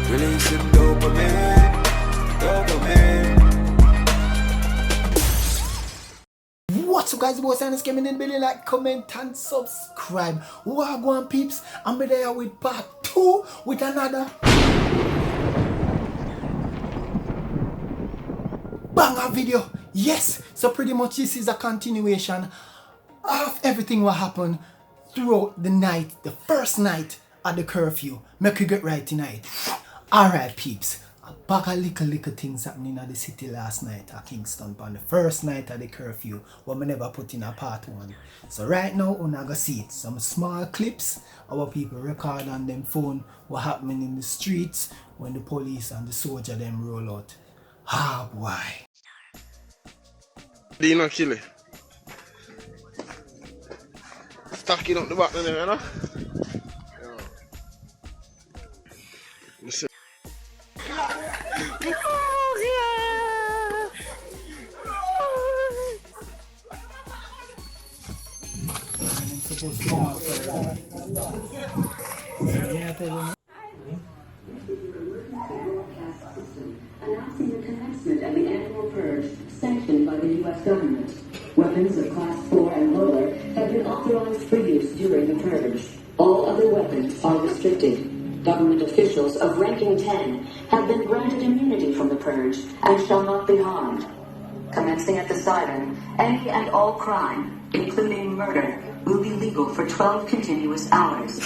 Releasing dopamine. What's up guys, boys and it's coming in, Billy, like, comment and subscribe. Wagwan peeps, I'm there with part 2 with another banger video. Yes, so pretty much this is a continuation of everything what happened throughout the night, the first night at the curfew. Make you get right tonight. Alright peeps, a bag of little things happening at the city last night at Kingston on the first night of the curfew, what we never put in a part 1. So right now we're gonna see it. Some small clips our people record on them phone what happening in the streets when the police and the soldier them roll out. Ah boy. Do you not kill it? Stacking up the back of them, you know? Listen. Announcing the commencement of the annual purge sanctioned by the U.S. government. Weapons of Class 4 and lower have been authorized for use during the purge. All other weapons are restricted. Government officials of ranking 10 have been granted immunity from the purge and shall not be harmed. Commencing at the siren, any and all crime, including murder, will be legal for 12 continuous hours.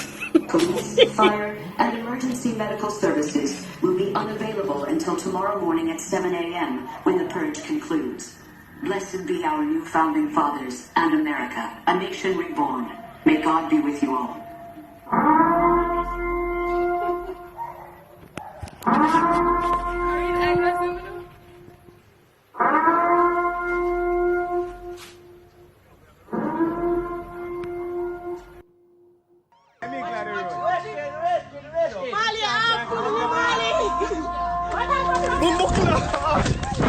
Police, fire, and emergency medical services will be unavailable until tomorrow morning at 7 a.m. when the purge concludes. Blessed be our new founding fathers and America, a nation reborn. May God be with you all.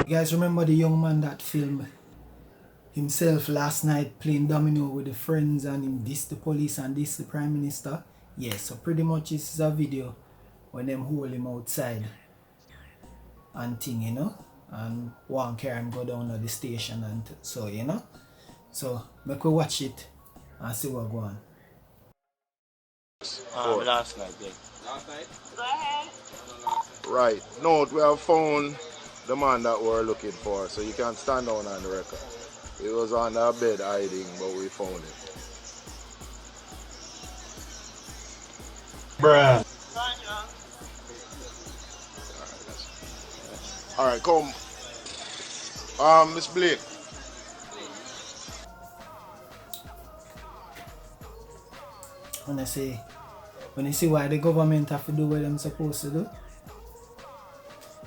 You guys remember the young man that filmed himself last night playing domino with the friends and him diss the police and diss the prime minister? Yes, so pretty much this is a video when them hold him outside and thing, you know, and one carry him go down to the station and so, you know. So make we watch it and see what go on. Last night, yeah. Last night? Go ahead. Right. No, we have found the man that we're looking for, so you can stand down on the record. He was on the bed hiding, but we found him. Bruh. Alright, come. Miss Blake. When you see why the government have to do what them supposed to do,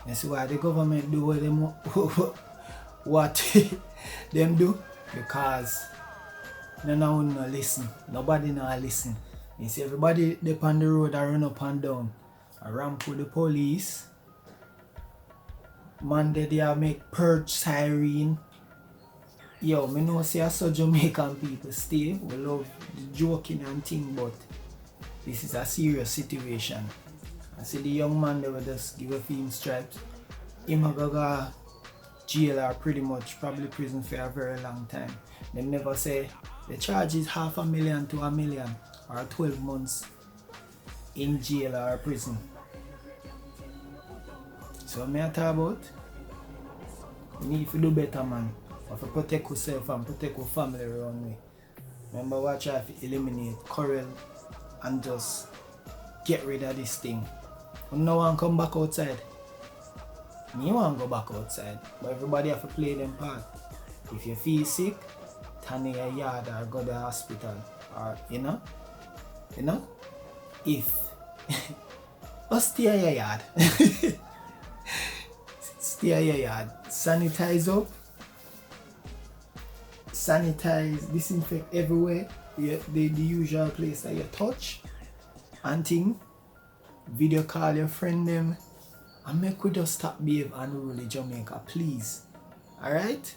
you see why the government do what them what them do, because no one no listen. Nobody no listen. You see everybody up on the road I run up and down. I ramp with the police. Monday they make purge siren. Yo, me know say I saw Jamaican people stay. We love the joking and thing, but this is a serious situation. I see the young man they will just give a few stripes. Him a go jail or pretty much probably prison for a very long time. They never say the charge is $500,000 to $1 million or 12 months in jail or prison. So what I talk about? You need to do better, man. You have to protect yourself and protect your family around me. Remember what I try to eliminate Corel and just get rid of this thing. When no one come back outside, me want to go back outside, but everybody have to play them part. If you feel sick, turn in your yard or go to the hospital, or you know, if just stay in your yard, stay in your yard, sanitize up, sanitize, disinfect everywhere, the usual place that you touch, and thing. Video call your friend them and make we just stop behave Unruly Jamaica, please. Alright?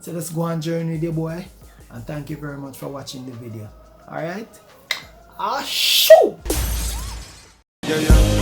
So let's go on journey with the boy, and thank you very much for watching the video. Alright? Ah, shoot! Yeah, yeah.